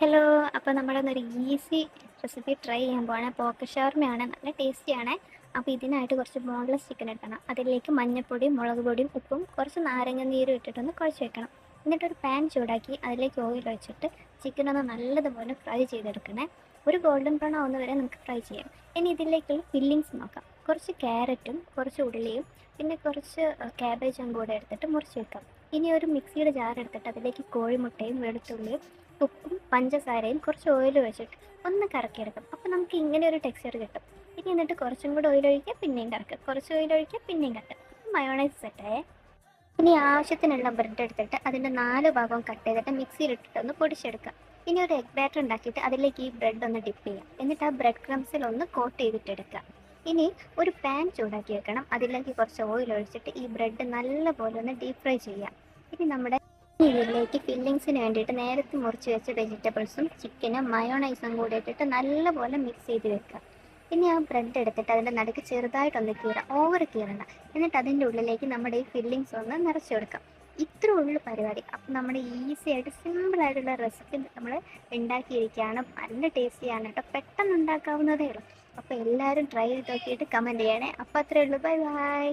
Hello, അപ്പോൾ നമ്മളൊന്നൊരു easy recipe try ചെയ്യാൻ പോവാണ്. പോർക്ക് ഷവർമയാണ്. നല്ല ടേസ്റ്റിയാണ്. അപ്പോൾ ഇതിനായിട്ട് കുറച്ച് ബോൺലെസ് ചിക്കൻ എടുക്കണം. അതിലേക്ക് മഞ്ഞൾപ്പൊടിയും മുളക് പൊടിയും ഉപ്പും കുറച്ച് നാരങ്ങ നീരും ഇട്ടിട്ടൊന്ന് കുഴച്ച് വെക്കണം. എന്നിട്ടൊരു പാൻ ചൂടാക്കി അതിലേക്ക് ഓയിൽ ഒഴിച്ചിട്ട് ചിക്കൻ ഒന്ന് നല്ലതുപോലെ ഫ്രൈ ചെയ്തെടുക്കണേ. ഒരു ഗോൾഡൻ ബ്രൗൺ ആവുന്ന വരെ നമുക്ക് ഫ്രൈ ചെയ്യാം. ഇനി ഇതിലേക്കുള്ള ഫില്ലിങ്സ് നോക്കാം. കുറച്ച് ക്യാരറ്റും കുറച്ച് ഉള്ളിയും പിന്നെ കുറച്ച് ക്യാബേജും കൂടെ എടുത്തിട്ട് മുറിച്ച് വെക്കാം. ഇനി ഒരു മിക്സിയുടെ ജാർ എടുത്തിട്ട് അതിലേക്ക് കോഴിമുട്ടയും വെളുത്തുള്ളിയും ഉപ്പും പഞ്ചസാരയും കുറച്ച് ഓയിൽ ഒഴിച്ചിട്ട് ഒന്ന് കറക്കിയെടുക്കും. അപ്പോൾ നമുക്ക് ഇങ്ങനെ ഒരു ടെക്സ്ചർ കിട്ടും. ഇനി എന്നിട്ട് കുറച്ചും കൂടെ ഓയിൽ ഒഴിക്കുക, പിന്നെയും കറക്കുക, കുറച്ച് ഓയിൽ ഒഴിക്കുക, പിന്നെയും കറക്കുക. മയോണൈസ് സെറ്റായേ. ഇനി ആവശ്യത്തിനുള്ള ബ്രെഡ് എടുത്തിട്ട് അതിൻ്റെ 4 ഭാഗവും കട്ട് ചെയ്തിട്ട് മിക്സിയിലിട്ടിട്ട് ഒന്ന് പൊടിച്ചെടുക്കുക. ഇനി ഒരു എഗ് ബാറ്റർ ഉണ്ടാക്കിയിട്ട് അതിലേക്ക് ഈ ബ്രെഡ് ഒന്ന് ഡിപ്പ് ചെയ്യാം. എന്നിട്ട് ആ ബ്രെഡ് ക്രംസിൽ ഒന്ന് കോട്ട് ചെയ്തിട്ടെടുക്കുക. ഇനി ഒരു പാൻ ചൂടാക്കി വെക്കണം. അതിലേക്ക് കുറച്ച് ഓയിൽ ഒഴിച്ചിട്ട് ഈ ബ്രെഡ് നല്ലപോലെ ഒന്ന് ഡീപ്പ് ഫ്രൈ ചെയ്യാം. ഇനി നമ്മുടെ ഇതിലേക്ക് ഫില്ലിങ്സിന് വേണ്ടിയിട്ട് നേരത്തെ മുറിച്ച് വെച്ച വെജിറ്റബിൾസും ചിക്കനും മയോണൈസും കൂടി ഇട്ടിട്ട് നല്ലപോലെ മിക്സ് ചെയ്ത് വെക്കുക. ഇനി ആ ബ്രെഡ് എടുത്തിട്ട് അതിൻ്റെ നടുക്ക് ചെറുതായിട്ടൊന്ന് ഓവർ കീറണം. എന്നിട്ട് അതിൻ്റെ ഉള്ളിലേക്ക് നമ്മുടെ ഈ ഫില്ലിങ്സ് ഒന്ന് നിറച്ച് കൊടുക്കാം. ഇത്ര ഉള്ള പരിപാടി. അപ്പം നമ്മുടെ ഈസി ആയിട്ട് സിമ്പിളായിട്ടുള്ള റെസിപ്പി നമ്മൾ ഉണ്ടാക്കിയിരിക്കുകയാണ്. നല്ല ടേസ്റ്റിയാണ് കേട്ടോ. പെട്ടെന്ന് ഉണ്ടാക്കാവുന്നതേ ഉള്ളൂ. അപ്പോൾ എല്ലാവരും ട്രൈ ചെയ്ത് നോക്കിയിട്ട് കമൻറ്റ് ചെയ്യണേ. അപ്പോൾ അത്രയേ ഉള്ളൂ. Bye bye.